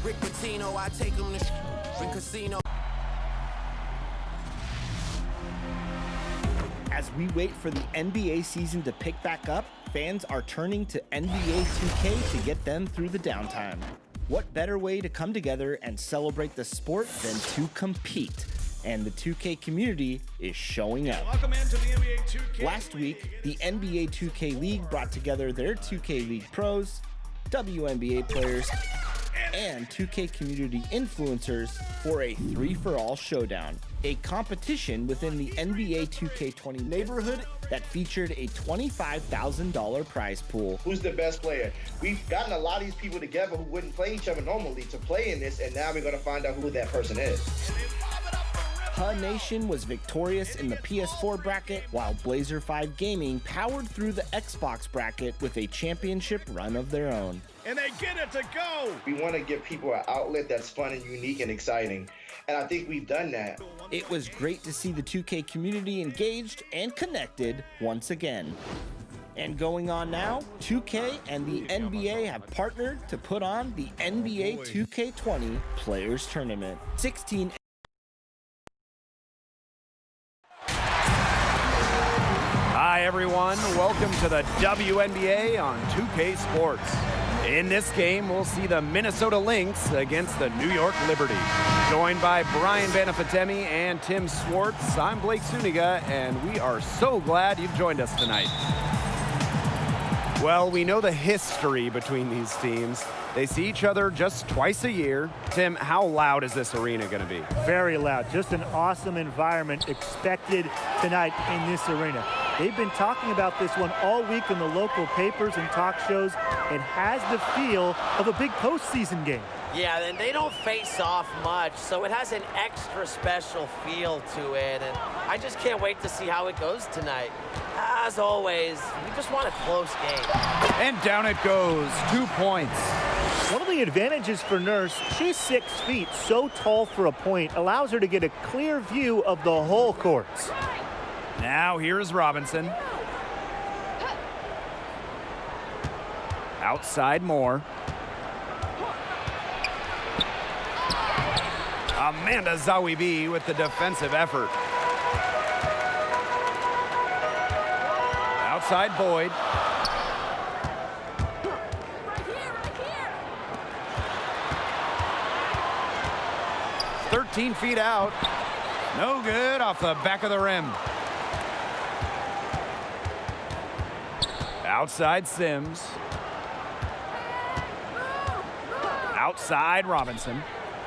Rick Pitino, I take him to casino. As we wait for the NBA season to pick back up, fans are turning to NBA 2K to get them through the downtime. What better way to come together and celebrate the sport than to compete? And the 2K community is showing up. Welcome into the NBA 2K. Last week, the NBA 2K League brought together their 2K League pros, WNBA players, and 2K community influencers for a three-for-all showdown, a competition within the NBA 2K20 neighborhood that featured a $25,000 prize pool. Who's the best player? We've gotten a lot of these people together who wouldn't play each other normally to play in this, and now we're going to find out who that person is. Nation was victorious in the PS4 bracket, while Blazer 5 Gaming powered through the Xbox bracket with a championship run of their own. And they get it to go! We want to give people an outlet that's fun and unique and exciting, and I think we've done that. It was great to see the 2K community engaged and connected once again. And going on now, 2K and the NBA have partnered to put on the NBA 2K20 Players Tournament. 16 Hi everyone, welcome to the WNBA on 2K Sports. In this game, we'll see the Minnesota Lynx against the New York Liberty. Joined by Brian Benefatemi and Tim Swartz, I'm Blake Suniga, and we are so glad you've joined us tonight. Well, we know the history between these teams. They see each other just twice a year. Tim, how loud is this arena going to be? Very loud. Just an awesome environment expected tonight in this arena. They've been talking about this one all week in the local papers and talk shows. It has the feel of a big postseason game. Yeah, and they don't face off much, so it has an extra special feel to it, and I just can't wait to see how it goes tonight. As always, we just want a close game. And down it goes, 2 points. One of the advantages for Nurse, she's 6 feet, so tall for a point, allows her to get a clear view of the whole courts. Now here's Robinson. Outside Moore. Amanda Zawibi with the defensive effort. Outside Boyd. Right here. 13 feet out. No good off the back of the rim. Outside Sims. Outside Robinson.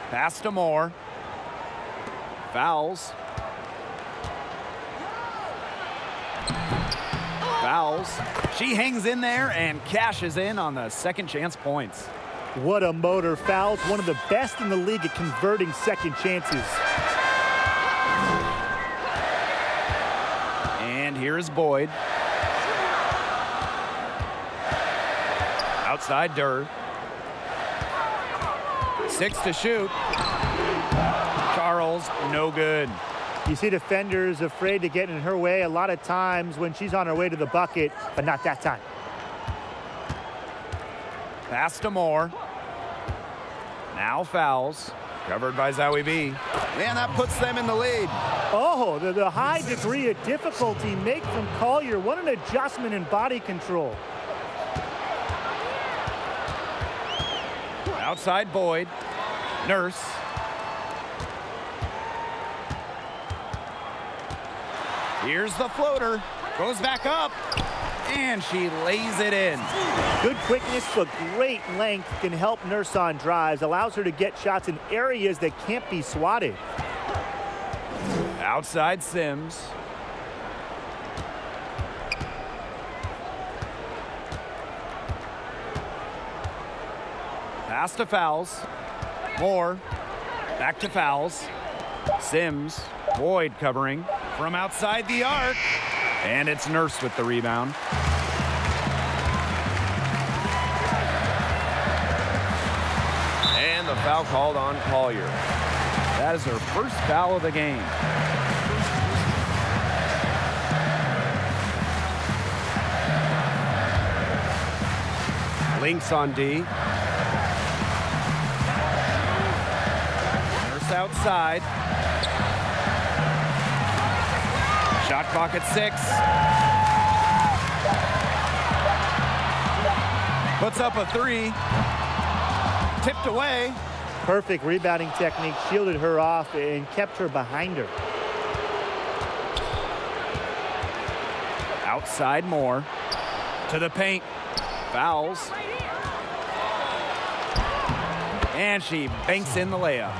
Pass to Moore. Fouls. She hangs in there and cashes in on the second chance points. What a motor. Fouls, one of the best in the league at converting second chances. And here is Boyd. Outside Durr. 6 to shoot. Charles, no good. You see defenders afraid to get in her way a lot of times when she's on her way to the bucket, but not that time. Pass to Moore. Now fouls. Covered by Zowie B. And that puts them in the lead. Oh, the high degree of difficulty make from Collier. What an adjustment in body control. Outside Boyd. Nurse. Here's the floater. Goes back up. And she lays it in. Good quickness, but great length can help Nurse on drives. Allows her to get shots in areas that can't be swatted. Outside Sims. Pass to Fouls. Moore. Back to Fouls. Sims. Boyd covering from outside the arc. And it's Nurse with the rebound. And the foul called on Collier. That is her first foul of the game. Lynx on D. Nurse outside. Shot clock at 6. Puts up a 3. Tipped away. Perfect rebounding technique, shielded her off and kept her behind her. Outside more. To the paint. Fouls. And she banks in the layup.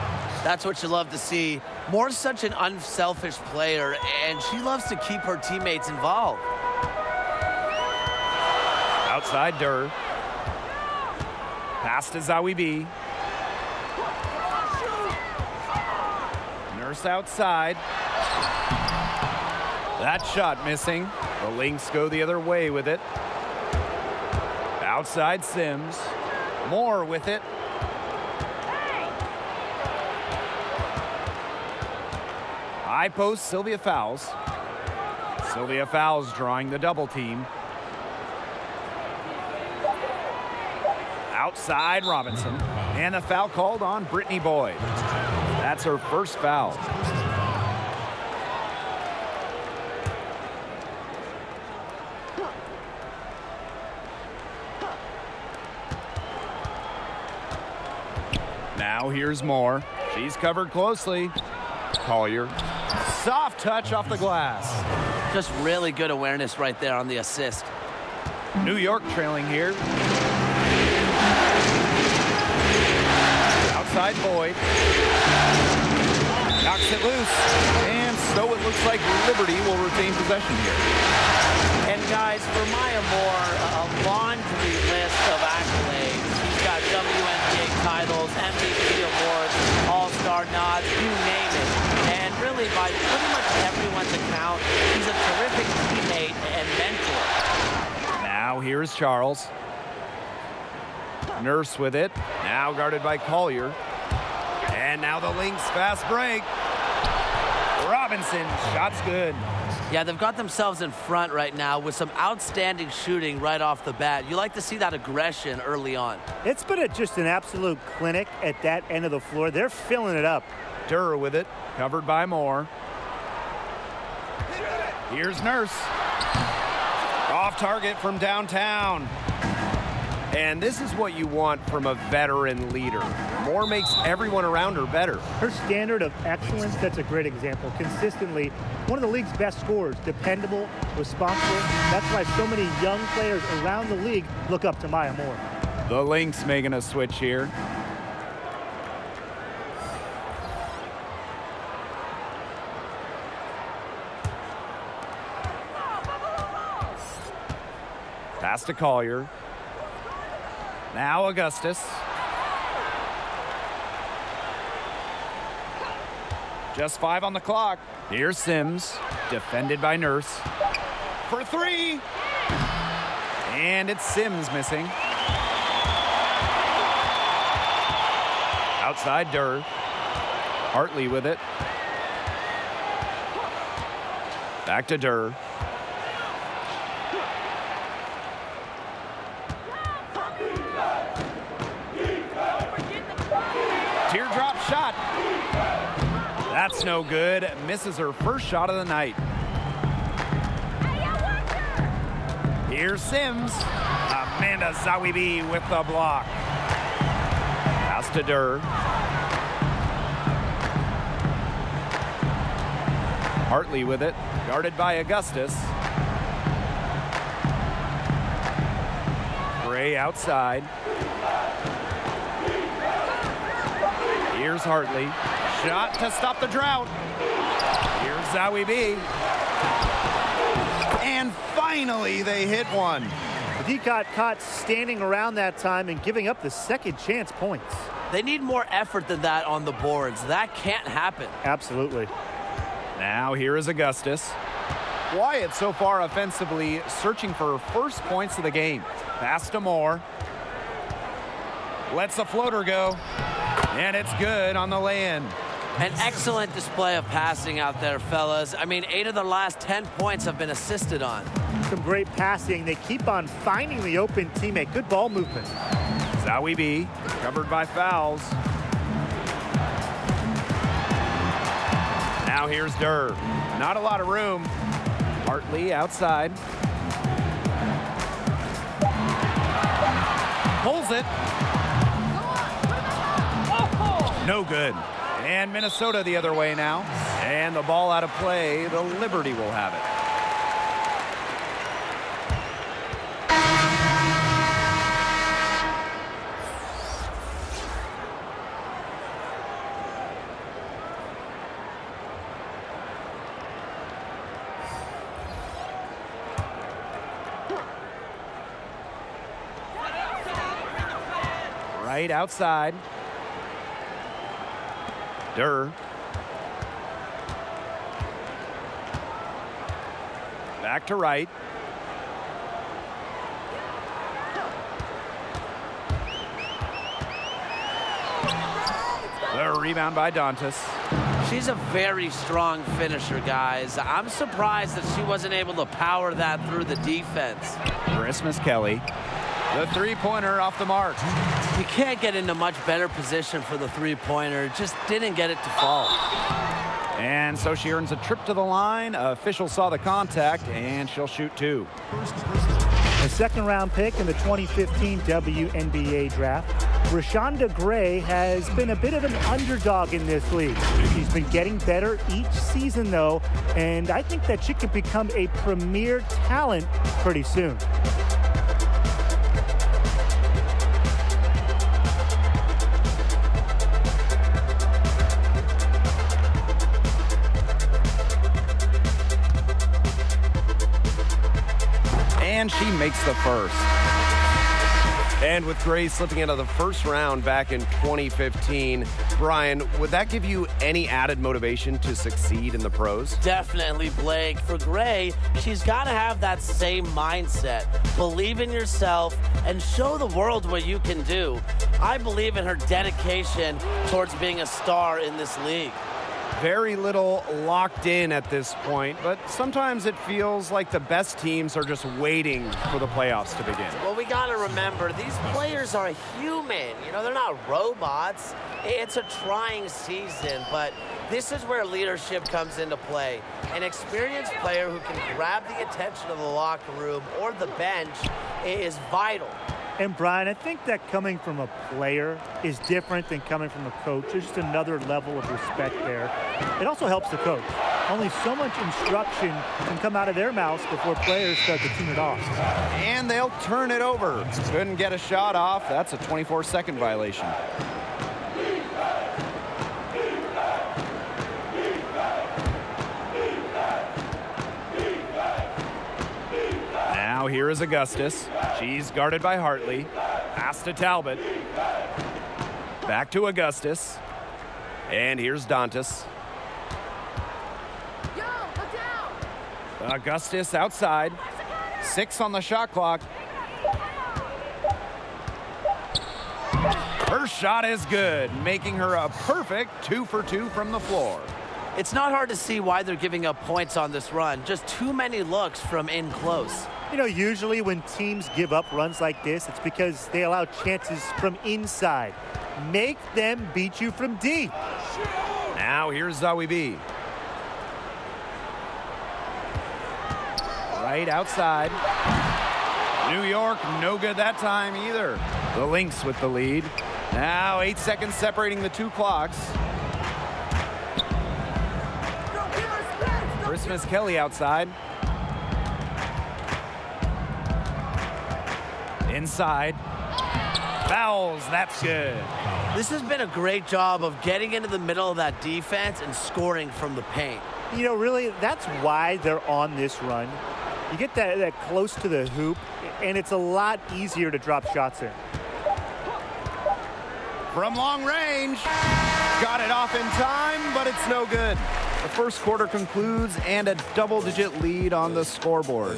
That's what you love to see. Moore's such an unselfish player, and she loves to keep her teammates involved. Outside Durr. Pass to Zawi B. Nurse outside. That shot missing. The Lynx go the other way with it. Outside Sims. Moore with it. High post, Sylvia Fowles. Sylvia Fowles drawing the double team. Outside Robinson. And the foul called on Brittany Boyd. That's her first foul. Now here's Moore. She's covered closely. Collier. Soft touch off the glass. Just really good awareness right there on the assist. New York trailing here. Outside Boyd. Knocks it loose. And so it looks like Liberty will retain possession here. And guys, for Maya Moore, a laundry list of accolades. She's got WNBA titles, MVP awards, All-Star nods, you name it. And really, by pretty much everyone's account, she's a terrific teammate and mentor. Now here's Charles. Nurse with it. Now guarded by Collier. And now the Lynx fast break. Robinson, shot's good. Yeah, they've got themselves in front right now with some outstanding shooting right off the bat. You like to see that aggression early on. It's been just an absolute clinic at that end of the floor. They're filling it up. Durr with it, covered by Moore. Here's Nurse. Off target from downtown. And this is what you want from a veteran leader. Moore makes everyone around her better. Her standard of excellence, that's a great example. Consistently, one of the league's best scorers, dependable, responsible. That's why so many young players around the league look up to Maya Moore. The Lynx making a switch here. Pass to Collier. Now Augustus. Just 5 on the clock. Here's Sims, defended by Nurse. For 3. And it's Sims missing. Outside Durr. Hartley with it. Back to Durr. Teardrop shot. That's no good. Misses her first shot of the night. Here's Sims. Amanda Zawibi with the block. Pass to Durr. Hartley with it. Guarded by Augustus. Gray outside. Here's Hartley. Shot to stop the drought. Here's Zawi B. And finally, they hit one. He got caught standing around that time and giving up the second chance points. They need more effort than that on the boards. That can't happen. Absolutely. Now here is Augustus. Wyatt so far offensively searching for her first points of the game. Pass to Moore. Lets the floater go. And it's good on the lay-in. An excellent display of passing out there, fellas. I mean, 8 of the last 10 points have been assisted on. Some great passing. They keep on finding the open teammate. Good ball movement. Zawi B, covered by Fowles. Now here's Durr. Not a lot of room. Hartley outside. Pulls it. No good. And Minnesota the other way now. And the ball out of play. The Liberty will have it. Right outside. Durr. Back to right. The rebound by Dantas. She's a very strong finisher, guys. I'm surprised that she wasn't able to power that through the defense. Christmas Kelly. The three-pointer off the mark. You can't get into much better position for the three-pointer. Just didn't get it to fall. And so she earns a trip to the line. Officials saw the contact, and she'll shoot two. A second-round pick in the 2015 WNBA draft, Rashonda Gray has been a bit of an underdog in this league. She's been getting better each season, though, and I think that she could become a premier talent pretty soon. And she makes the first. And with Gray slipping out of the first round back in 2015, Brian, would that give you any added motivation to succeed in the pros? Definitely, Blake. For Gray, she's got to have that same mindset. Believe in yourself and show the world what you can do. I believe in her dedication towards being a star in this league. Very little locked in at this point, but sometimes it feels like the best teams are just waiting for the playoffs to begin. Well, we got to remember, these players are human. You know, they're not robots. It's a trying season, but this is where leadership comes into play. An experienced player who can grab the attention of the locker room or the bench is vital. And Brian, I think that coming from a player is different than coming from a coach. There's just another level of respect there. It also helps the coach. Only so much instruction can come out of their mouths before players start to tune it off. And they'll turn it over. Couldn't get a shot off. That's a 24-second violation. Now here is Augustus. She's guarded by Hartley. Pass to Talbot. Back to Augustus. And here's Dantas. Yo, look down. Augustus outside. 6 on the shot clock. Her shot is good, making her a perfect 2 for 2 from the floor. It's not hard to see why they're giving up points on this run. Just too many looks from in close. You know, usually when teams give up runs like this, it's because they allow chances from inside. Make them beat you from deep. Now here's Zawi B. Right outside. New York, no good that time either. The Lynx with the lead. Now 8 seconds separating the two clocks. Christmas Kelly outside. Inside. Fouls, that's good. This has been a great job of getting into the middle of that defense and scoring from the paint. You know, really, that's why they're on this run. You get that close to the hoop, and it's a lot easier to drop shots in. From long range. Got it off in time, but it's no good. The first quarter concludes and a double-digit lead on the scoreboard.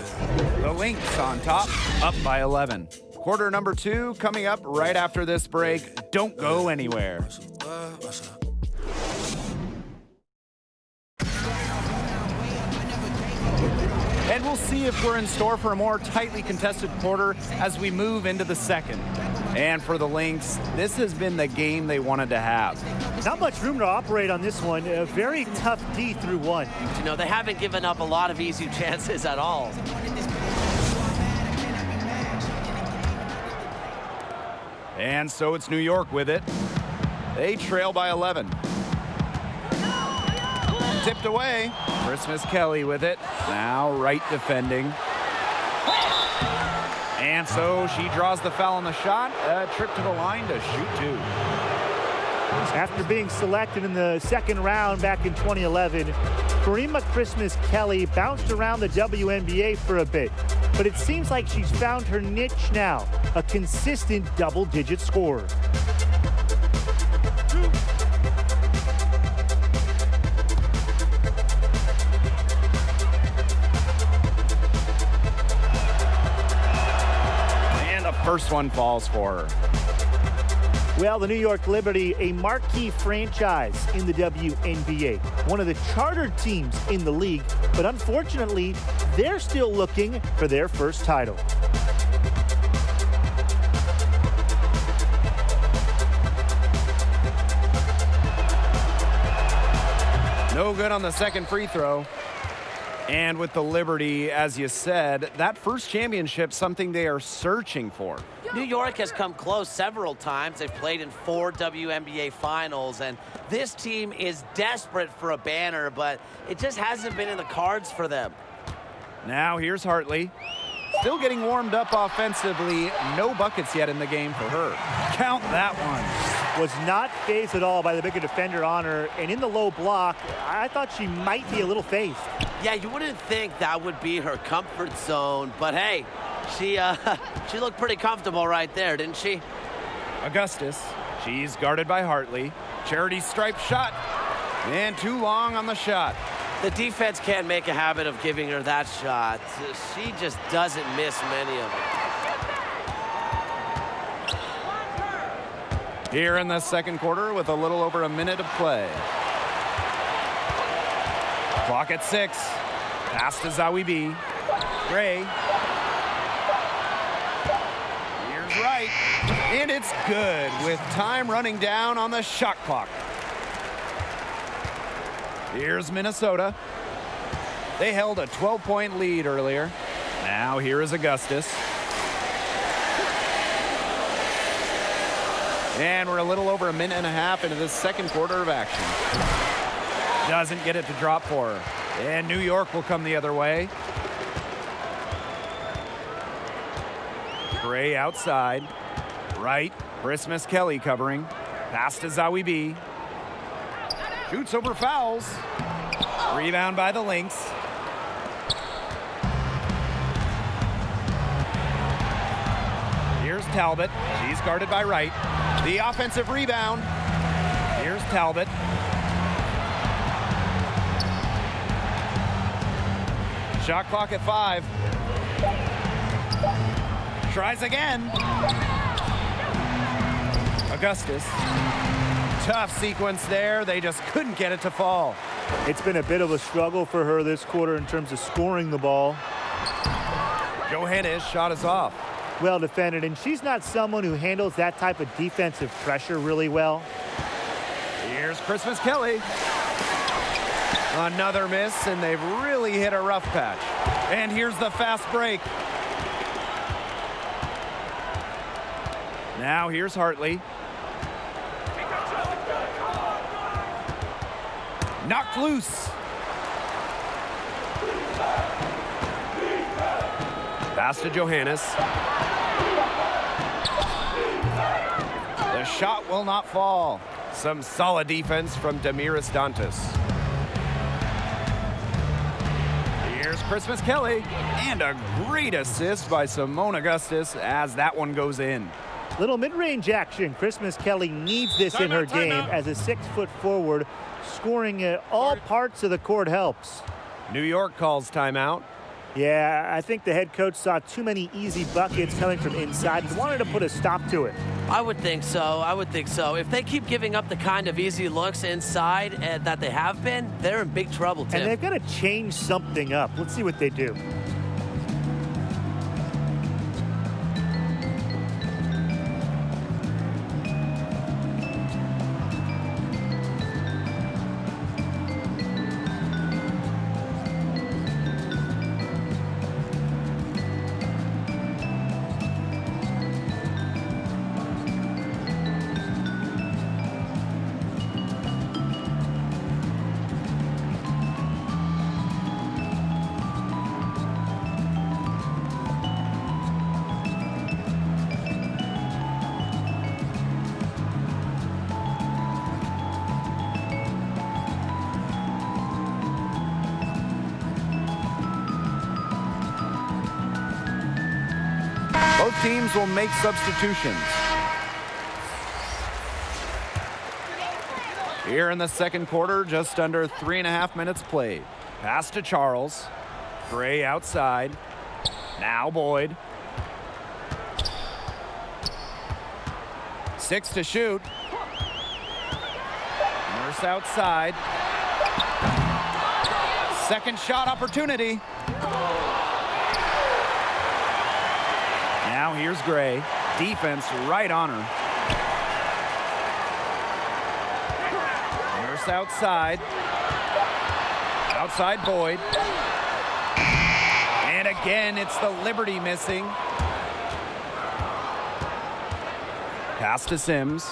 The Lynx on top, up by 11. Quarter number 2 coming up right after this break. Don't go anywhere. And we'll see if we're in store for a more tightly contested quarter as we move into the second. And for the Lynx, this has been the game they wanted to have. Not much room to operate on this one. A very tough D through one. You know, they haven't given up a lot of easy chances at all. And so it's New York with it. They trail by 11. Tipped away. Christmas Kelly with it. Now right defending. And so she draws the foul on the shot. A trip to the line to shoot two. After being selected in the second round back in 2011, Karima Christmas Kelly bounced around the WNBA for a bit, but it seems like she's found her niche now, a consistent double-digit scorer. And the first one falls for her. Well, the New York Liberty, a marquee franchise in the WNBA, one of the chartered teams in the league, but unfortunately, they're still looking for their first title. No good on the second free throw. And with the Liberty, as you said, that first championship, something they are searching for. New York has come close several times. They've played in 4 WNBA finals, and this team is desperate for a banner, but it just hasn't been in the cards for them. Now here's Hartley. Still getting warmed up offensively. No buckets yet in the game for her. Count that one. Was not fazed at all by the bigger defender on her, and in the low block, I thought she might be a little fazed. Yeah, you wouldn't think that would be her comfort zone, but hey, she looked pretty comfortable right there, didn't she? Augustus, she's guarded by Hartley. Charity stripe shot, and too long on the shot. The defense can't make a habit of giving her that shot. She just doesn't miss many of them. Here in the second quarter with a little over a minute of play. Clock at 6. Pass to Zawi B. Gray. Here's right. And it's good with time running down on the shot clock. Here's Minnesota. They held a 12-point lead earlier. Now here is Augustus. And we're a little over a minute and a half into this second quarter of action. Doesn't get it to drop for her. And New York will come the other way. Gray outside. Right. Christmas Kelly covering. Pass to Zawi B. Shoots over fouls. Rebound by the Lynx. Here's Talbot. She's guarded by Wright. The offensive rebound. Here's Talbot. Shot clock at 5. Tries again. Augustus. Tough sequence there. They just couldn't get it to fall. It's been a bit of a struggle for her this quarter in terms of scoring the ball. Johannes shot is off. Well defended, and she's not someone who handles that type of defensive pressure really well. Here's Christmas Kelly. Another miss, and they've really hit a rough patch. And here's the fast break. Now here's Hartley. Knocked loose. Pass to Johannes. The shot will not fall. Some solid defense from Damiris Dantas. Here's Christmas Kelly. And a great assist by Simone Augustus as that one goes in. Little mid-range action. Christmas Kelly needs this in her game as a 6-foot forward. Scoring at all parts of the court helps. New York calls timeout. Yeah, I think the head coach saw too many easy buckets coming from inside and wanted to put a stop to it. I would think so. I would think so. If they keep giving up the kind of easy looks inside that they have been, they're in big trouble, Tim. And they've got to change something up. Let's see what they do. teams will make substitutions. Here in the second quarter, just under 3.5 minutes played. Pass to Charles. Gray outside. Now Boyd. 6 to shoot. Nurse outside. Second shot opportunity. Now here's Gray. Defense right on her. Nurse outside. Outside Boyd. And again, it's the Liberty missing. Pass to Sims.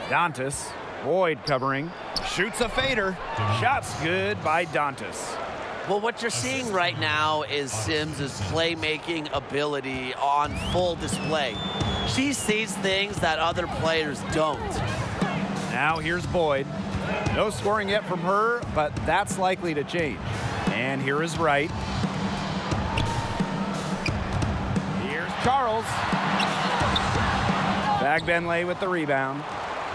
Dantas. Boyd covering. Shoots a fader. Shot's good by Dantas. Well, what you're seeing right now is Sims' playmaking ability on full display. She sees things that other players don't. Now here's Boyd. No scoring yet from her, but that's likely to change. And here is Wright. Here's Charles. Bagbenlay with the rebound.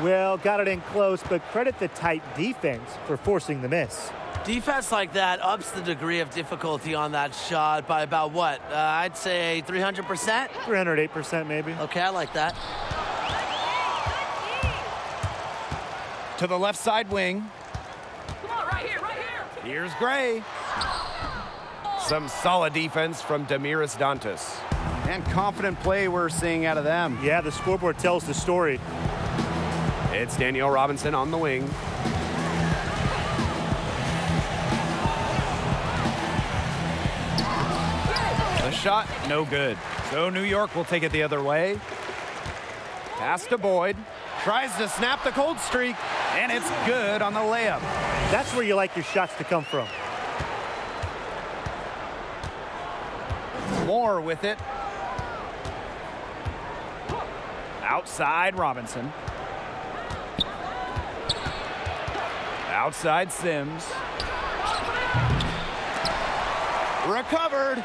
Well, got it in close, but credit the tight defense for forcing the miss. Defense like that ups the degree of difficulty on that shot by about what? I'd say 300%? 308% maybe. Okay, I like that. To the left side wing. Come on, right here, right here. Here's Gray. Some solid defense from Damiris Dantas. And confident play we're seeing out of them. Yeah, the scoreboard tells the story. It's Danielle Robinson on the wing. The shot, no good. So New York will take it the other way. Pass to Boyd. Tries to snap the cold streak, and it's good on the layup. That's where you like your shots to come from. Moore with it. Outside Robinson. Outside Sims. Recovered.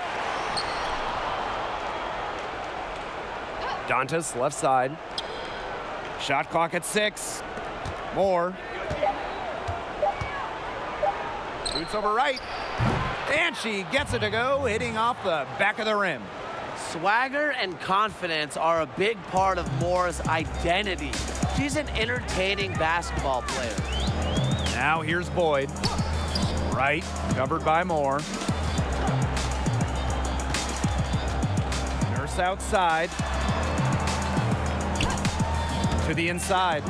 Dantas left side. Shot clock at 6. Moore. Shoots over right. And she gets it to go, hitting off the back of the rim. Swagger and confidence are a big part of Moore's identity. She's an entertaining basketball player. Now here's Boyd. Right, covered by Moore. Nurse outside. To the inside.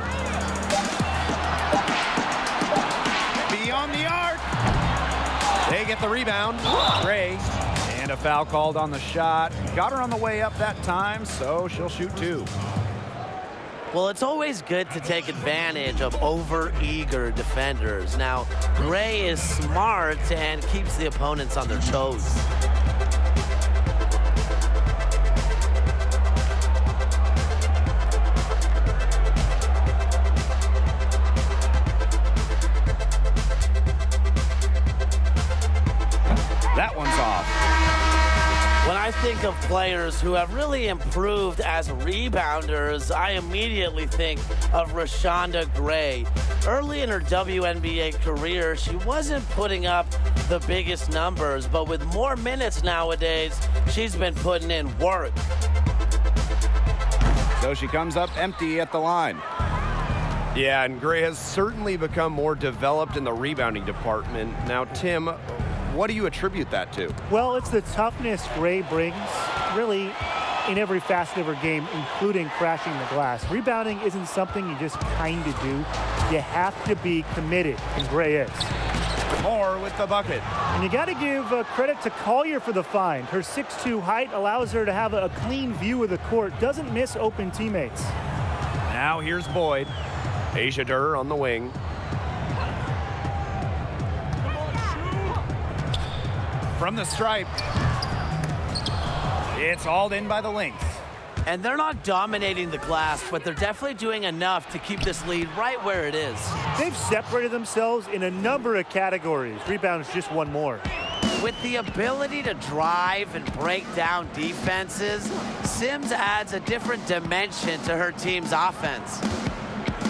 Beyond the arc. They get the rebound. Gray. And a foul called on the shot. Got her on the way up that time, so she'll shoot 2. Well, it's always good to take advantage of over-eager defenders. Now, Gray is smart and keeps the opponents on their toes. That one's off. When I think of players who have really improved as rebounders, I immediately think of Rashonda Gray. Early in her WNBA career, she wasn't putting up the biggest numbers, but with more minutes nowadays, she's been putting in work. So she comes up empty at the line. Yeah, and Gray has certainly become more developed in the rebounding department. Now, Tim, what do you attribute that to? Well, it's the toughness Gray brings, really, in every facet of her game, including crashing the glass. Rebounding isn't something you just kind of do. You have to be committed, and Gray is. Moore with the bucket. And you got to give credit to Collier for the find. Her 6'2" height allows her to have a clean view of the court, doesn't miss open teammates. Now here's Boyd. Asia Durr on the wing. From the stripe. It's hauled in by the Lynx. And they're not dominating the glass, but they're definitely doing enough to keep this lead right where it is. They've separated themselves in a number of categories. Rebounds just one more. With the ability to drive and break down defenses, Sims adds a different dimension to her team's offense.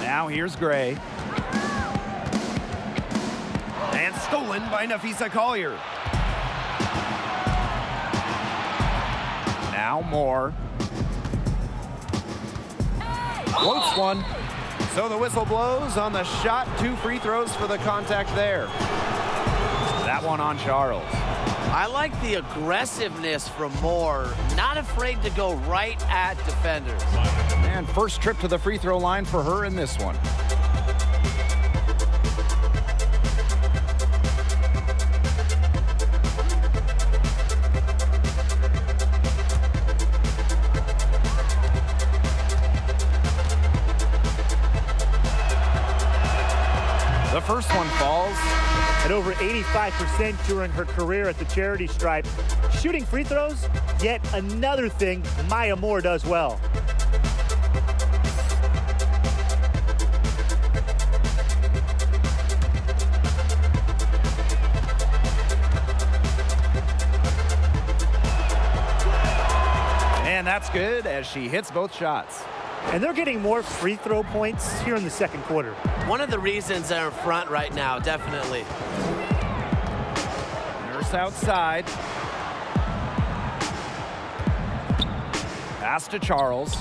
Now here's Gray. And stolen by Nafisa Collier. Now Moore. Floats one. So the whistle blows on the shot. 2 free throws for the contact there. That one on Charles. I like the aggressiveness from Moore. Not afraid to go right at defenders. And first trip to the free throw line for her in this one. The first one falls. At over 85% during her career at the charity stripe. Shooting free throws, yet another thing Maya Moore does well. And that's good as she hits both shots. And they're getting more free throw points here in the second quarter. One of the reasons they're in front right now, definitely. Nurse outside. Pass to Charles.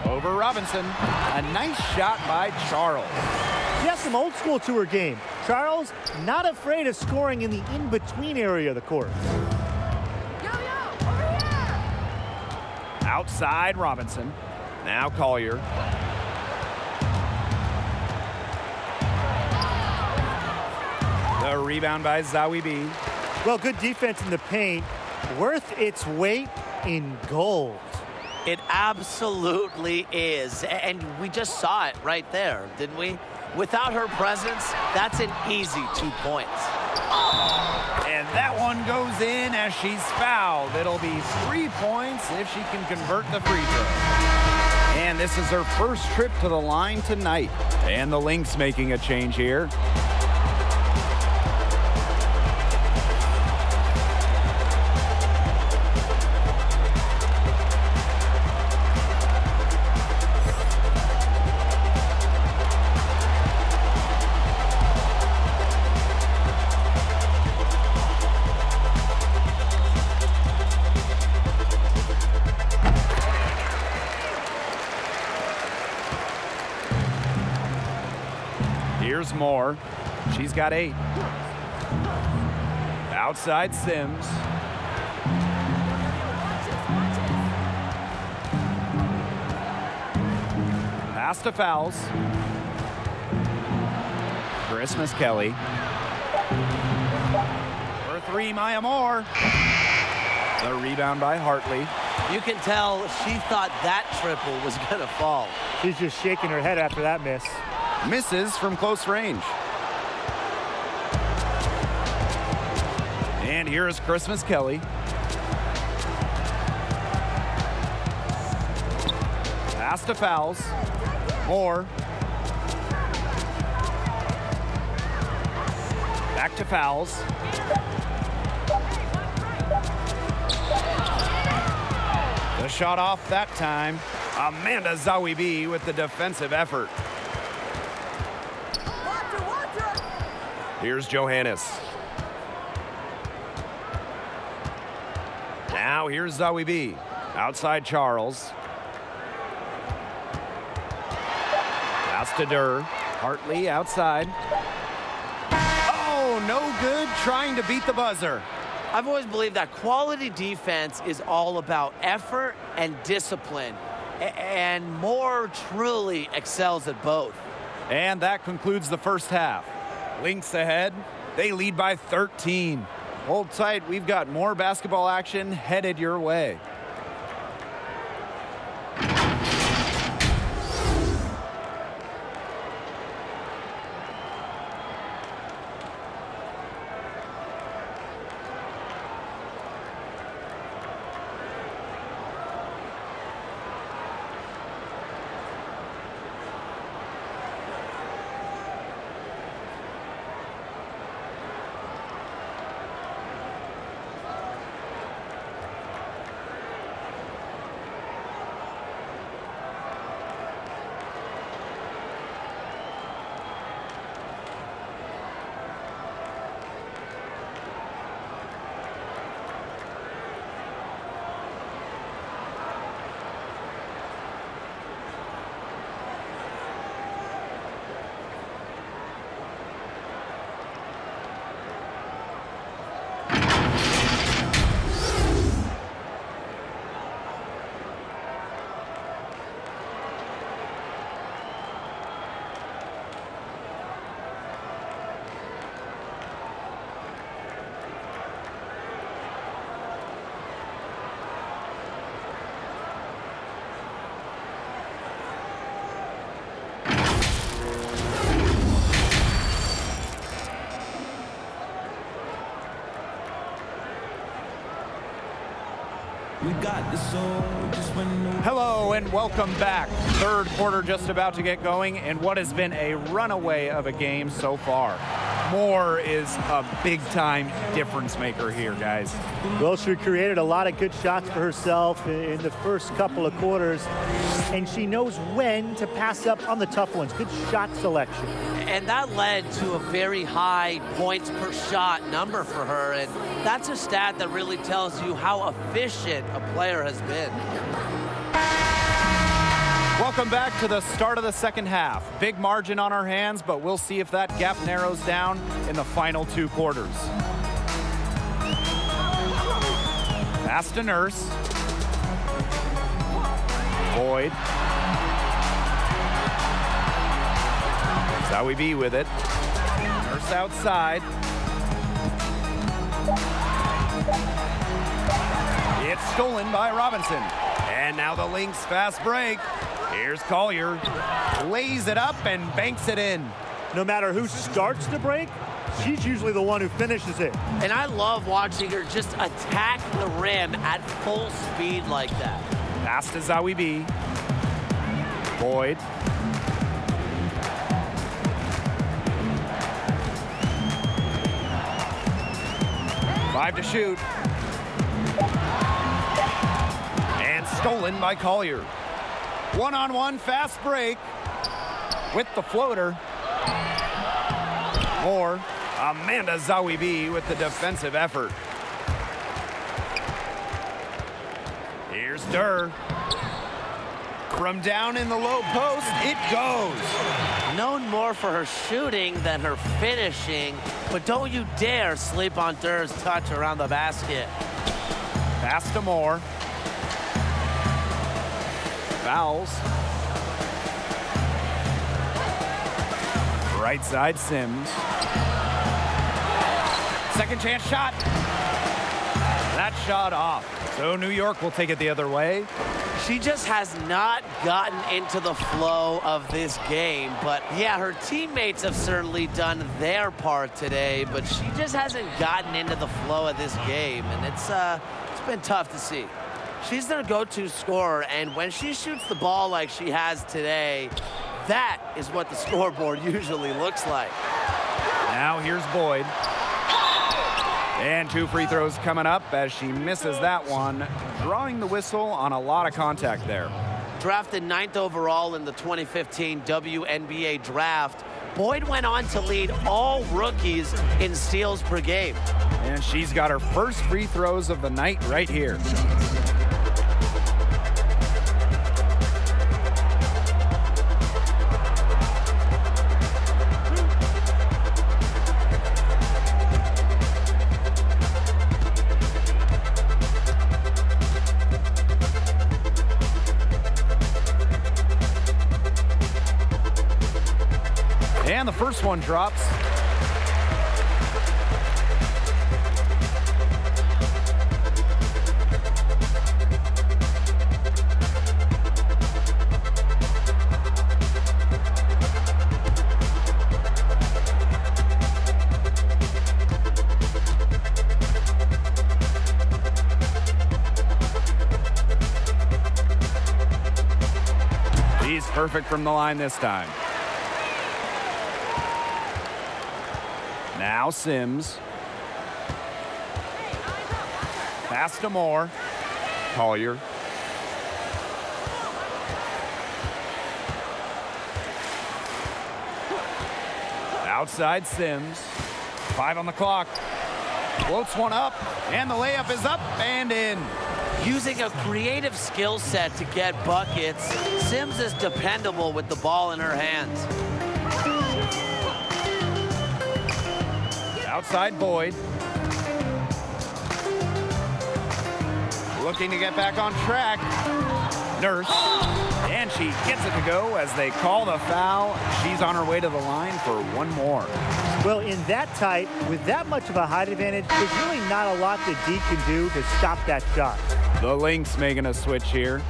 Over Robinson. A nice shot by Charles. She has some old school to her game. Charles, not afraid of scoring in the in-between area of the court. Outside Robinson. Now Collier. The rebound by Zawi B. Well, good defense in the paint. Worth its weight in gold. It absolutely is. And we just saw it right there, didn't we? Without her presence, that's an easy 2 points. And that one goes in as she's fouled. It'll be 3 points if she can convert the free throw. And this is her first trip to the line tonight. And the Lynx making a change here. Here's Moore. She's got 8. Outside Sims. Pass to Fouls. Christmas Kelly. For 3, Maya Moore. The rebound by Hartley. You can tell she thought that triple was going to fall. She's just shaking her head after that miss. Misses from close range. And here is Christmas Kelly. Pass to Fouls. Moore. Back to Fouls. The shot off that time. Amanda Zawi B with the defensive effort. Here's Johannes. Now here's Zawi B. Outside Charles. Pass to Durr. Hartley outside. Oh, no good. Trying to beat the buzzer. I've always believed that quality defense is all about effort and discipline. And Moore truly excels at both. And that concludes the first half. Lynx ahead. They lead by 13. Hold tight. We've got more basketball action headed your way. Hello and welcome back. Third quarter just about to get going, and what has been a runaway of a game so far. Moore is a big-time difference maker here, guys. Well, she created a lot of good shots for herself in the first couple of quarters, and she knows when to pass up on the tough ones. Good shot selection. And that led to a very high points per shot number for her, and that's a stat that really tells you how efficient a player has been. Welcome back to the start of the second half. Big margin on our hands, but we'll see if that gap narrows down in the final two quarters. Pass to Nurse. Boyd. Zowie B with it. Nurse outside. It's stolen by Robinson. And now the Lynx fast break. Here's Collier. Lays it up and banks it in. No matter who starts the break, she's usually the one who finishes it. And I love watching her just attack the rim at full speed like that. Pass to Zowie B. Boyd. Five to shoot. And stolen by Collier. One-on-one fast break with the floater. Moore. Amanda Zowie B with the defensive effort. Here's Durr. From down in the low post, it goes. Known more for her shooting than her finishing, but don't you dare sleep on Durr's touch around the basket. Pass to Moore. Fouls. Right side, Sims. Second chance shot. That shot off. So New York will take it the other way. She just has not gotten into the flow of this game, but yeah, her teammates have certainly done their part today, but she just hasn't gotten into the flow of this game, and it's been tough to see. She's their go-to scorer, and when she shoots the ball like she has today, that is what the scoreboard usually looks like. Now here's Boyd. And two free throws coming up as she misses that one, drawing the whistle on a lot of contact there. Drafted 9th overall in the 2015 WNBA draft, Boyd went on to lead all rookies in steals per game. And she's got her first free throws of the night right here. And the first one drops. He's perfect from the line this time. Now Sims. Pass to Moore. Collier. Outside Sims. 5 on the clock. Floats one up, and the layup is up and in. Using a creative skill set to get buckets, Sims is dependable with the ball in her hands. Outside Boyd. Looking to get back on track. Nurse. And she gets it to go as they call the foul. She's on her way to the line for one more. Well, in that tight, with that much of a height advantage, there's really not a lot that D can do to stop that shot. The Lynx making a switch here.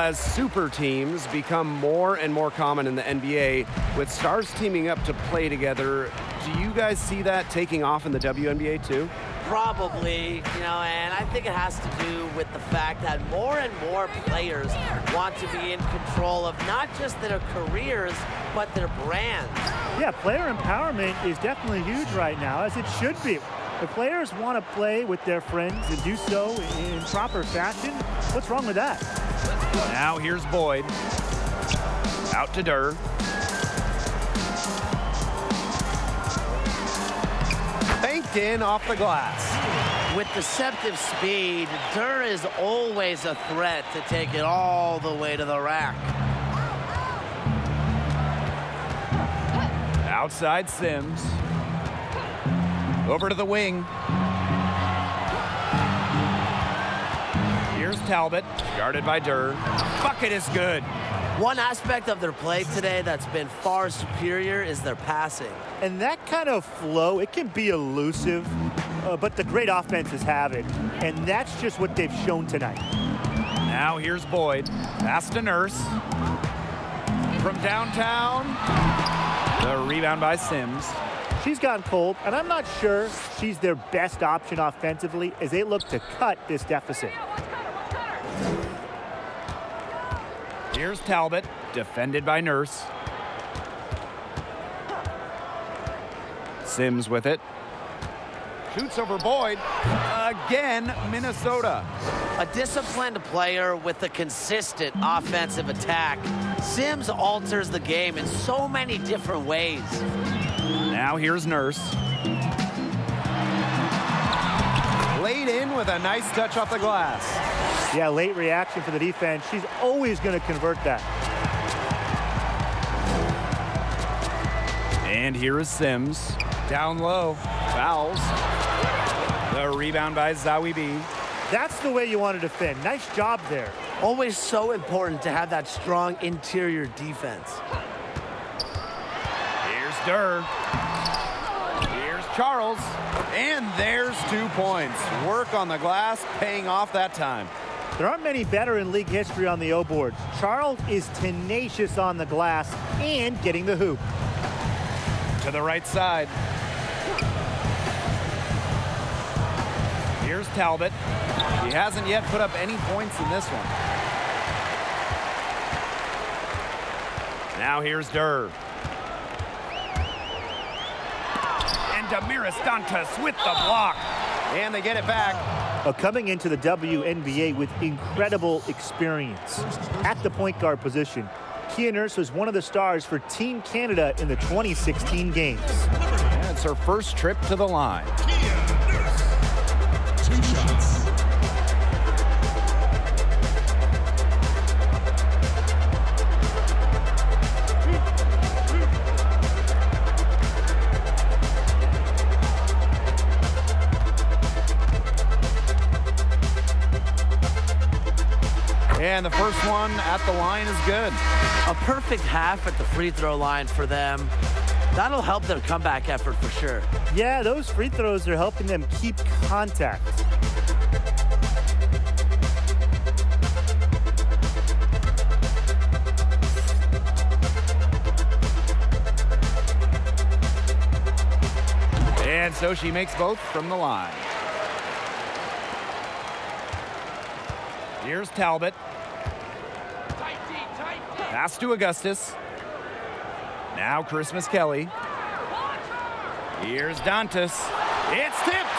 as super teams become more and more common in the NBA, with stars teaming up to play together, do you guys see that taking off in the WNBA too? Probably, and I think it has to do with the fact that more and more players want to be in control of not just their careers, but their brands. Yeah, player empowerment is definitely huge right now, as it should be. If players want to play with their friends and do so in proper fashion, what's wrong with that? Now here's Boyd. Out to Durr. Banked in off the glass. With deceptive speed, Durr is always a threat to take it all the way to the rack. Outside Sims. Over to the wing. Here's Talbot, guarded by Durr. Bucket is good. One aspect of their play today that's been far superior is their passing. And that kind of flow, it can be elusive, but the great offenses have it. And that's just what they've shown tonight. Now here's Boyd. Pass to Nurse. From downtown. The rebound by Sims. She's gone cold, and I'm not sure she's their best option offensively as they look to cut this deficit. Here's Talbot, defended by Nurse. Sims with it. Shoots over Boyd. Again, Minnesota. A disciplined player with a consistent offensive attack. Sims alters the game in so many different ways. Now here's Nurse. Laid in with a nice touch off the glass. Yeah, late reaction for the defense. She's always going to convert that. And here is Sims. Down low. Fouls. The rebound by Zawi B. That's the way you want to defend. Nice job there. Always so important to have that strong interior defense. Here's Durr. Here's Charles. And there's 2 points. Work on the glass, paying off that time. There aren't many better in league history on the O boards. Charles is tenacious on the glass and getting the hoop. To the right side. Here's Talbot. He hasn't yet put up any points in this one. Now here's Durr. And Damiris Dantas with the block. And they get it back. Coming into the WNBA with incredible experience at the point guard position. Kia Nurse was one of the stars for Team Canada in the 2016 games. And it's her first trip to the line. 2 shots. And the first one at the line is good. A perfect half at the free throw line for them. That'll help their comeback effort for sure. Yeah, those free throws are helping them keep contact. And so she makes both from the line. Here's Talbot. Pass to Augustus. Now Christmas Kelly. Here's Dantas. It's tipped.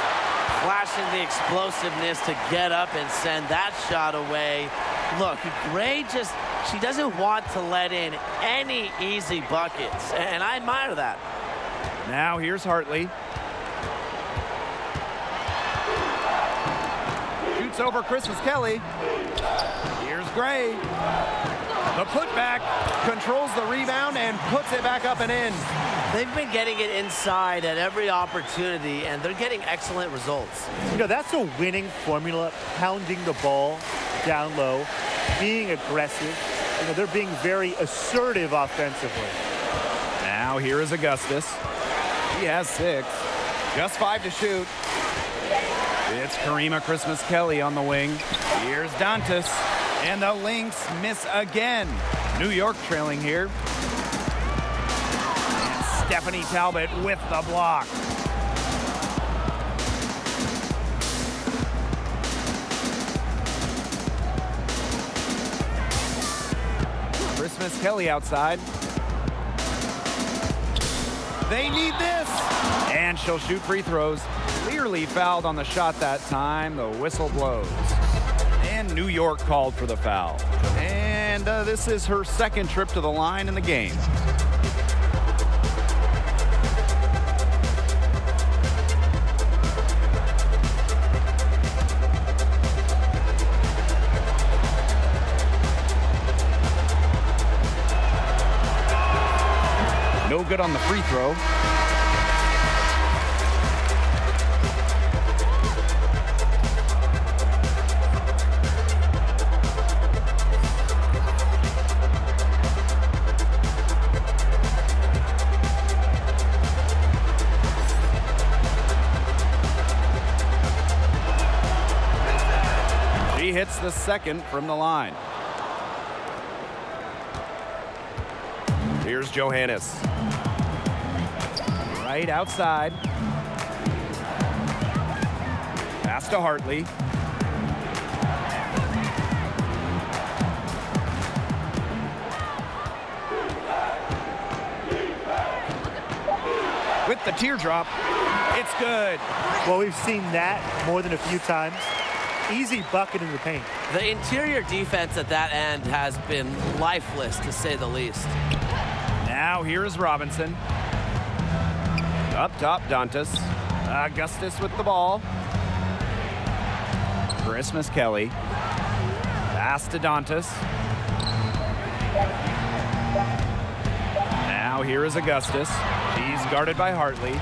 Flashing the explosiveness to get up and send that shot away. Look, Gray she doesn't want to let in any easy buckets, and I admire that. Now here's Hartley. Shoots over Christmas Kelly. Here's Gray. The putback, controls the rebound and puts it back up and in. They've been getting it inside at every opportunity, and they're getting excellent results. You know, that's a winning formula, pounding the ball down low, being aggressive. You know, they're being very assertive offensively. Now here is Augustus. He has 6. Just 5 to shoot. It's Karima Christmas Kelly on the wing. Here's Dantas. And the Lynx miss again. New York trailing here. And Stephanie Talbot with the block. Christmas Kelly outside. They need this. And she'll shoot free throws. Clearly fouled on the shot that time. The whistle blows. And New York called for the foul. And this is her second trip to the line in the game. No good on the free throw. She hits the second from the line. Here's Johannes. Right outside. Pass to Hartley. With the teardrop, it's good. Well, we've seen that more than a few times. Easy bucket in the paint. The interior defense at that end has been lifeless, to say the least. Now here is Robinson. Up top, Dantas. Augustus with the ball. Christmas Kelly. Pass to Dantas. Now here is Augustus. She's guarded by Hartley.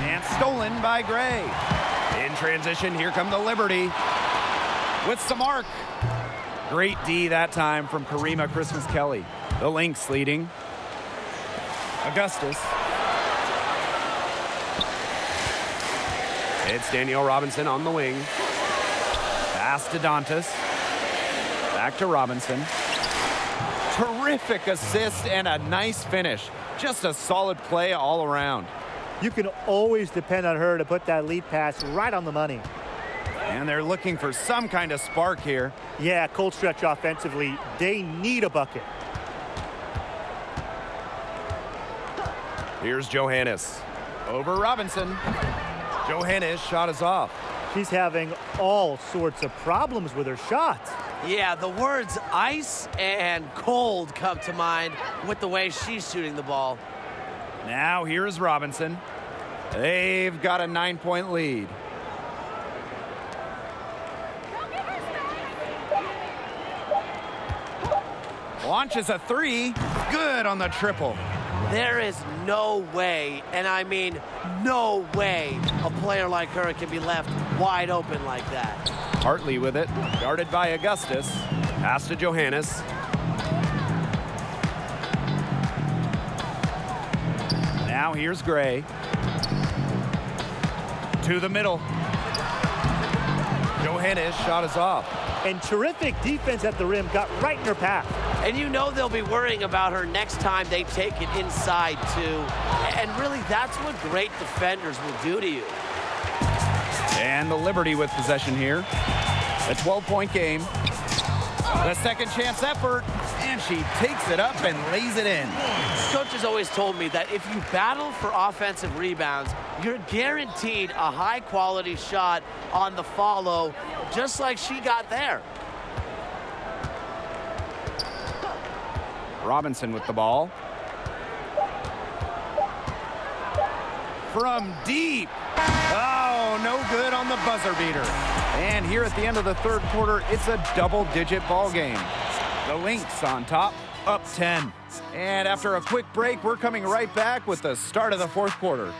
And stolen by Gray. In transition, here come the Liberty. With some arc. Great D that time from Karima Christmas Kelly. The Lynx leading. Augustus. It's Danielle Robinson on the wing. Pass to Dantas. Back to Robinson. Terrific assist and a nice finish. Just a solid play all around. You can always depend on her to put that lead pass right on the money. And they're looking for some kind of spark here. Yeah, cold stretch offensively. They need a bucket. Here's Johannes. Over Robinson. Johannes' shot is off. She's having all sorts of problems with her shot. Yeah, the words ice and cold come to mind with the way she's shooting the ball. Now here is Robinson. They've got a 9-point lead. Launches a three. Good on the triple. There is no way, and I mean no way, a player like her can be left wide open like that. Hartley with it, guarded by Augustus. Pass to Johannes. Now here's Gray. To the middle. Johannes' shot is off. And terrific defense at the rim got right in her path. And you know they'll be worrying about her next time they take it inside, too. And really, that's what great defenders will do to you. And the Liberty with possession here. A 12-point game. The second chance effort. And she takes it up and lays it in. Coach has always told me that if you battle for offensive rebounds, you're guaranteed a high-quality shot on the follow, just like she got there. Robinson with the ball. From deep. Oh, no good on the buzzer beater. And here at the end of the third quarter, it's a double-digit ball game. The Lynx on top, up 10. And after a quick break, we're coming right back with the start of the fourth quarter.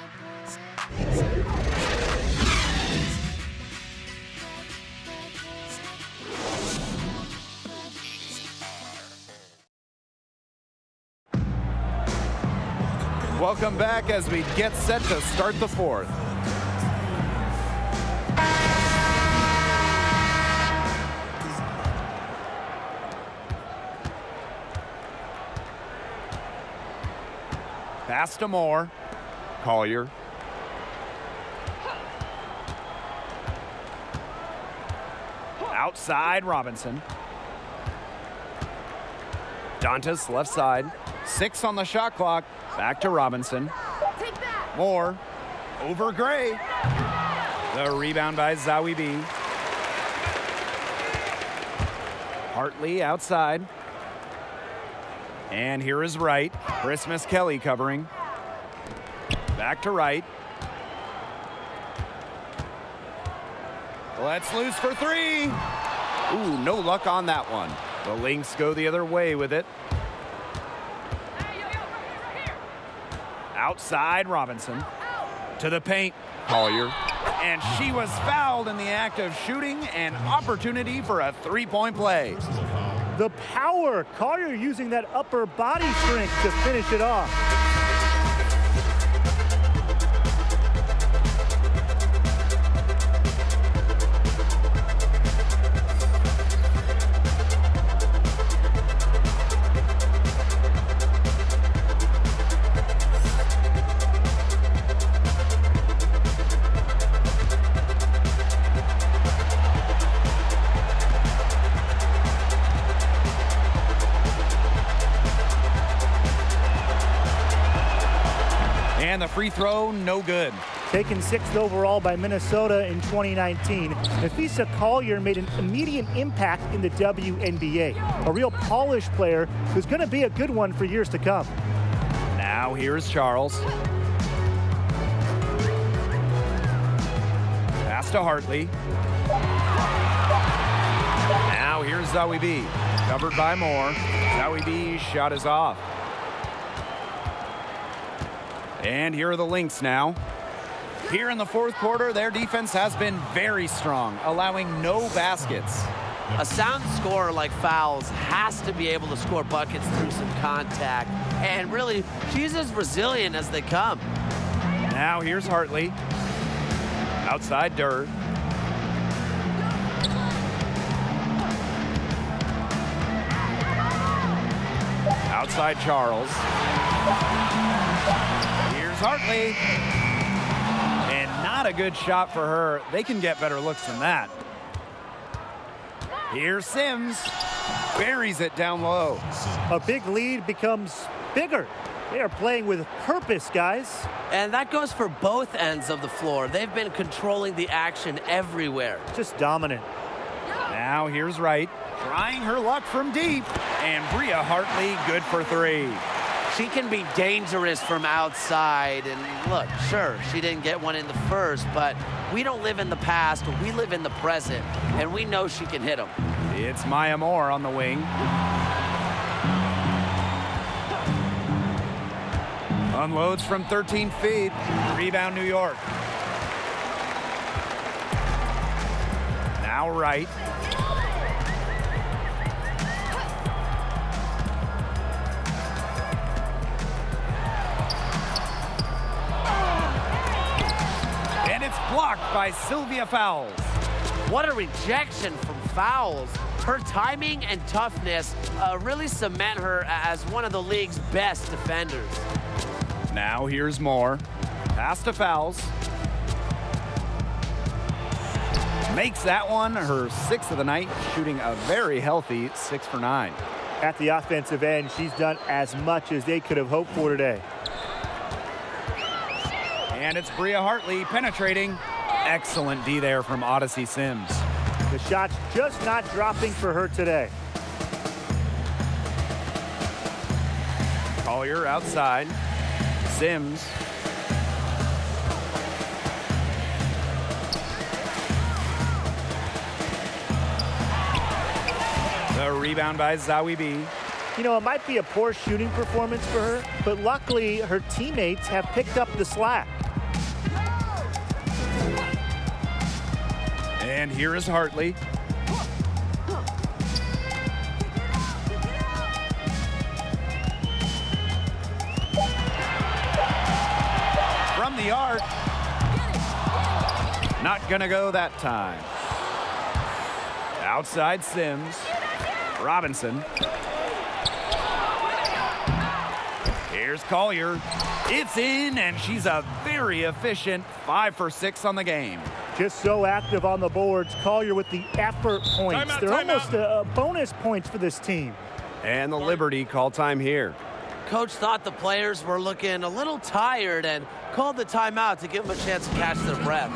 Welcome back as we get set to start the fourth. Pass to Moore. Collier. Outside Robinson. Dantas left side. 6 on the shot clock. Back to Robinson. Moore. Over Gray. The rebound by Zawi B. Hartley outside. And here is Wright. Christmas Kelly covering. Back to Wright. Let's loose for 3. Ooh, no luck on that one. The Lynx go the other way with it. Outside Robinson. To the paint. Collier. And she was fouled in the act of shooting. An opportunity for a 3-point play. The power. Collier using that upper body strength to finish it off. And the free throw, no good. Taken 6th overall by Minnesota in 2019, Nafisa Collier made an immediate impact in the WNBA. A real polished player who's going to be a good one for years to come. Now here's Charles. Pass to Hartley. Now here's Zawi B. Covered by Moore. Zawi B's shot is off. And here are the Lynx now. Here in the 4th quarter, their defense has been very strong, allowing no baskets. A sound scorer like Fowles has to be able to score buckets through some contact. And really, she's as resilient as they come. Now here's Hartley. Outside Durr. Outside Charles. Here's Hartley. And not a good shot for her. They can get better looks than that. Here's Sims. Buries it down low. A big lead becomes bigger. They are playing with purpose, guys. And that goes for both ends of the floor. They've been controlling the action everywhere. Just dominant. Now here's Wright. Trying her luck from deep. And Bria Hartley good for 3. She can be dangerous from outside. And look, sure, she didn't get one in the first, but we don't live in the past. We live in the present. And we know she can hit them. It's Maya Moore on the wing. Unloads from 13 feet. Rebound New York. Now Wright. And it's blocked by Sylvia Fowles. What a rejection from Fowles. Her timing and toughness really cement her as one of the league's best defenders. Now here's Moore. Pass to Fowles. Makes that one her 6th of the night, shooting a very healthy 6 for 9. At the offensive end, she's done as much as they could have hoped for today. And it's Bria Hartley penetrating. Excellent D there from Odyssey Sims. The shot's just not dropping for her today. Collier outside. Sims. The rebound by Zawi B. You know, it might be a poor shooting performance for her, but luckily her teammates have picked up the slack. And here is Hartley. From the arc. Not gonna go that time. Outside Sims. Robinson. Here's Collier. It's in, and she's a very efficient 5 for 6 on the game. Just so active on the boards. Collier with the effort points. They're almost bonus points for this team. And the Liberty call time here. Coach thought the players were looking a little tired and called the timeout to give them a chance to catch their breath.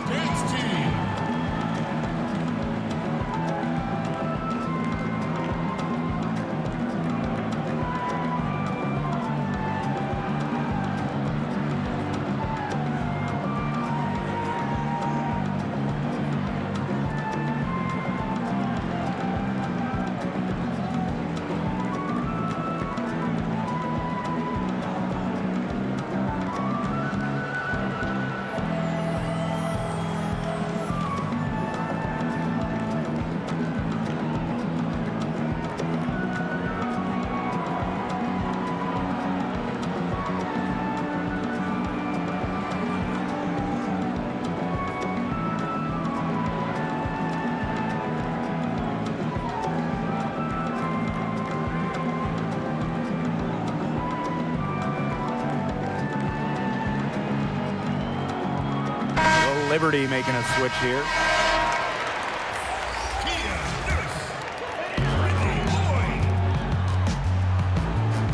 Liberty making a switch here.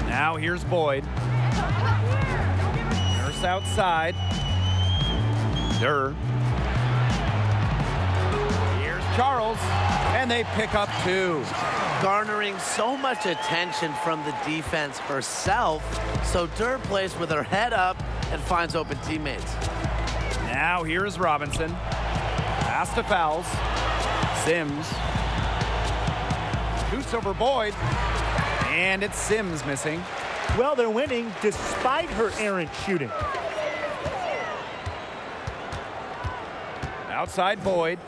Now here's Boyd. Nurse outside. Durr. Here's Charles. And they pick up 2. Garnering so much attention from the defense herself, so Durr plays with her head up and finds open teammates. Now here's Robinson. Pass to Fowles. Sims. Shoots over Boyd. And it's Sims missing. Well, they're winning despite her errant shooting. Outside Boyd.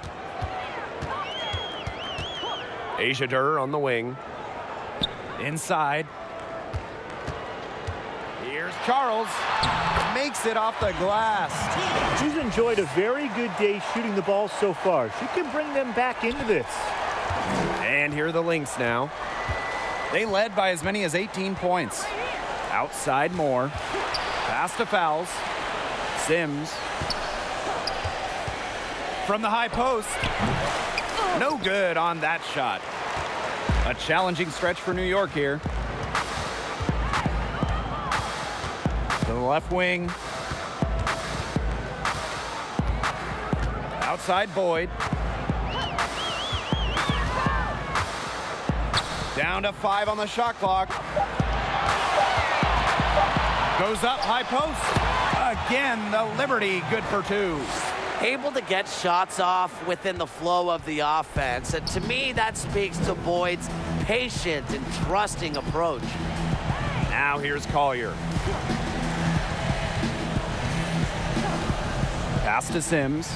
Asia Durr on the wing. Inside. Here's Charles. Makes it off the glass. She's enjoyed a very good day shooting the ball so far. She can bring them back into this. And here are the Lynx now. They led by as many as 18 points. Outside Moore. Pass to Fowles. Sims. From the high post. No good on that shot. A challenging stretch for New York here. To the left wing. Outside Boyd. Down to 5 on the shot clock. Goes up high post. Again, the Liberty good for 2. Able to get shots off within the flow of the offense. And to me, that speaks to Boyd's patient and trusting approach. Now here's Collier. Pass to Sims.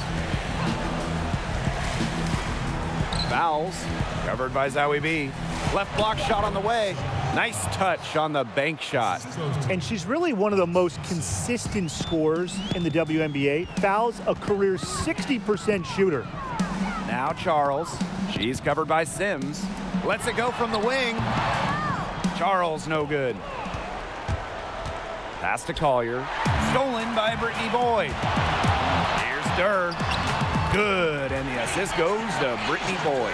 Fouls. Covered by Zowie B. Left block shot on the way. Nice touch on the bank shot. And she's really one of the most consistent scorers in the WNBA. Fouls a career 60% shooter. Now Charles. She's covered by Sims. Lets it go from the wing. Charles no good. Pass to Collier. Stolen by Brittany Boyd. Here's Durr. Good, and the assist goes to Brittany Boyd.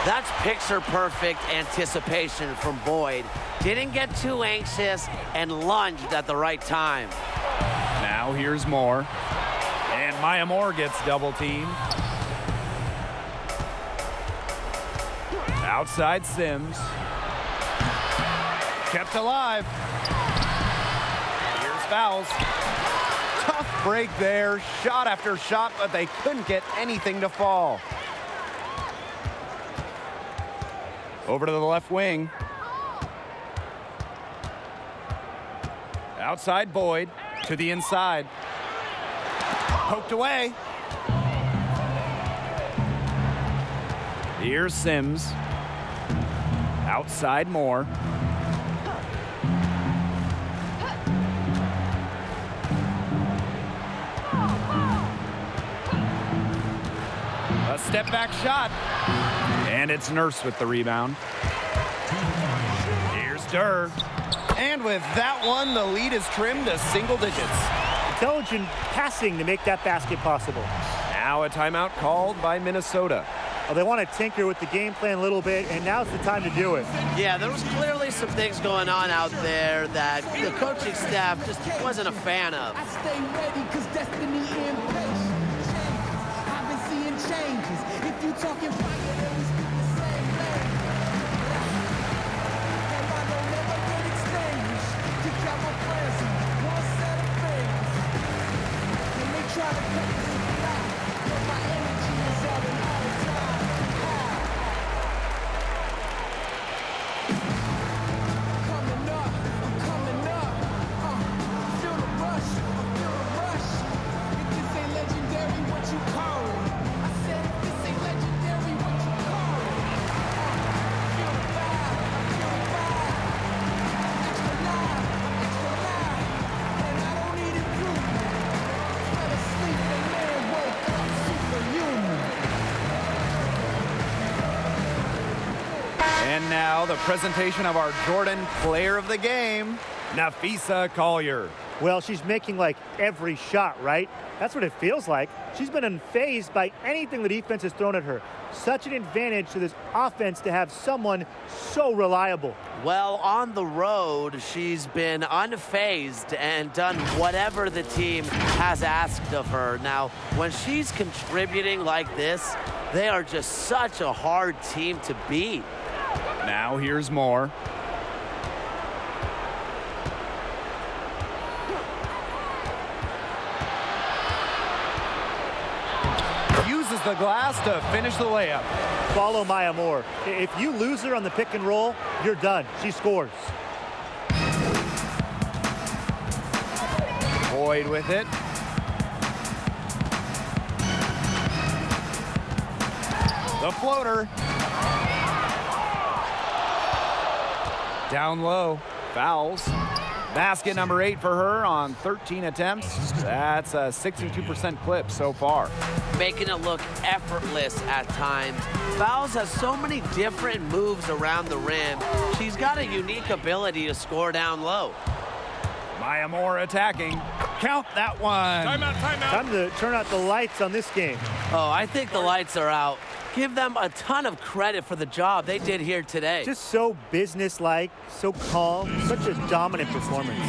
That's picture-perfect anticipation from Boyd. Didn't get too anxious and lunged at the right time. Now here's Moore. And Maya Moore gets double-teamed. Outside Sims. Kept alive. Here's Fouls. Tough break there. Shot after shot, but they couldn't get anything to fall. Over to the left wing. Outside Boyd. To the inside. Poked away. Here's Sims. Outside Moore. A step back shot. And it's Nurse with the rebound. Here's Durr. And with that one, the lead is trimmed to single digits. Intelligent passing to make that basket possible. Now a timeout called by Minnesota. Well, they want to tinker with the game plan a little bit, and now's the time to do it. Yeah, there was clearly some things going on out there that the coaching staff just wasn't a fan of. I stay ready because destiny impatient. I've been seeing changes. If you talking fire, then we speak the same language. And I don't never get extinguished. You got my friends in one set of fingers. And they try to cut me out, but my energy is out and all the time. Coming up, I'm coming up. Feel the rush, I feel the rush. If this ain't legendary, what you call it? I said if this ain't legendary, what you call it? Feel the vibe, I feel the vibe. Extra live, and I don't need improvement. Fell asleep and then woke up superhuman. And now the presentation of our Jordan Player of the Game, Nafisa Collier. Well, she's making like every shot, right? That's what it feels like. She's been unfazed by anything the defense has thrown at her. Such an advantage to this offense to have someone so reliable. Well, on the road, she's been unfazed and done whatever the team has asked of her. Now, when she's contributing like this, they are just such a hard team to beat. Now here's more. Uses the glass to finish the layup. Follow Maya Moore. If you lose her on the pick and roll, you're done. She scores. Boyd with it. The floater. Down low. Fouls. Basket number 8 for her on 13 attempts. That's a 62% clip so far. Making it look effortless at times. Fouls has so many different moves around the rim. She's got a unique ability to score down low. Maya Moore attacking. Count that one. Timeout, timeout. Time to turn out the lights on this game. Oh, I think the lights are out. Give them a ton of credit for the job they did here today. Just so businesslike, so calm, such a dominant performance.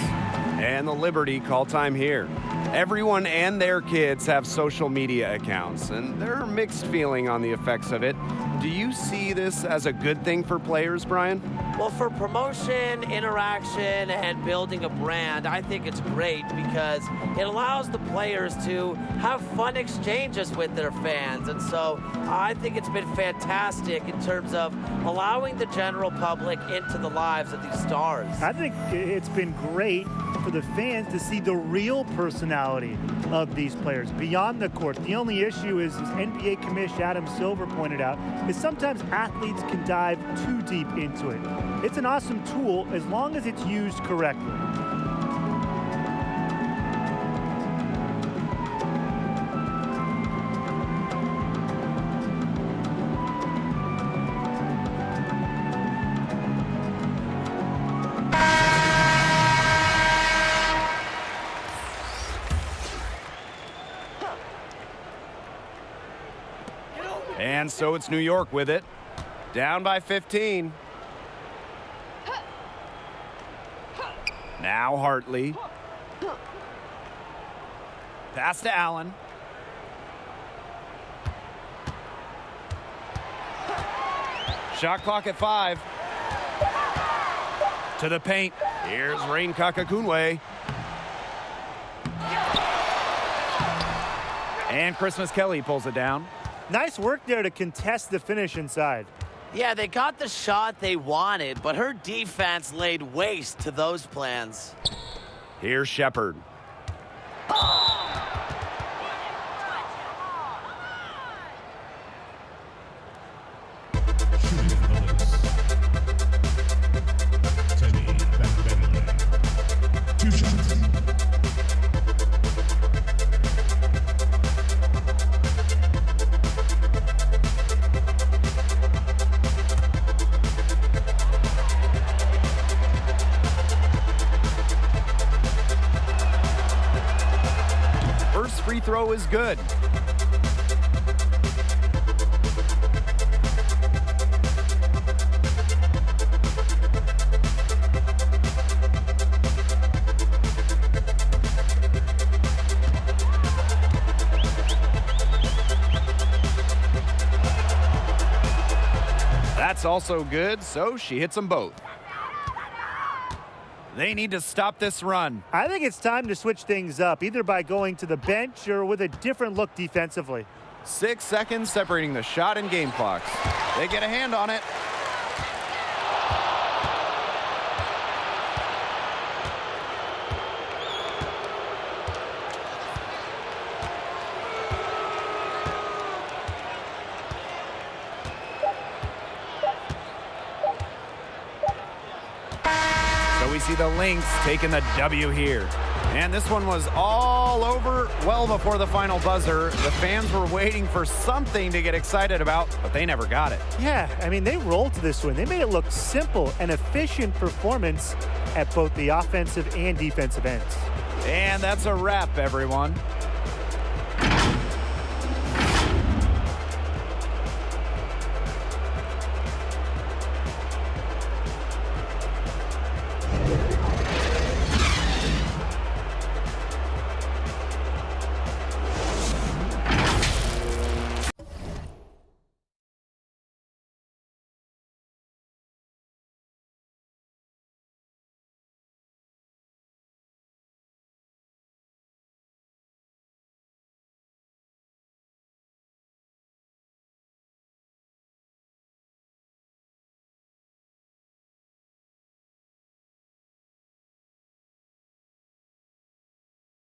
And the Liberty call time here. Everyone and their kids have social media accounts, and they're mixed feeling on the effects of it. Do you see this as a good thing for players, Brian? Well, for promotion, interaction, and building a brand, I think it's great because it allows the players to have fun exchanges with their fans. And so I think it's been fantastic in terms of allowing the general public into the lives of these stars. I think it's been great for the fans to see the real personality of these players beyond the court. The only issue is, as NBA Commissioner Adam Silver pointed out, is sometimes athletes can dive too deep into it. It's an awesome tool as long as it's used correctly. And so it's New York with it. Down by 15. Now Hartley. Pass to Allen. Shot clock at 5. To the paint. Here's Rain Kakakunwe. And Christmas Kelly pulls it down. Nice work there to contest the finish inside. Yeah, they got the shot they wanted, but her defense laid waste to those plans. Here's Shepard. first free throw is good. That's also good, so she hits them both. They need to stop this run. I think it's time to switch things up, either by going to the bench or with a different look defensively. 6 seconds separating the shot and game clocks. They get a hand on it. So we see the Lynx taking the W here. And this one was all over well before the final buzzer. The fans were waiting for something to get excited about, but they never got it. Yeah, I mean, they rolled to this one. They made it look simple and efficient performance at both the offensive and defensive ends. And that's a wrap, everyone.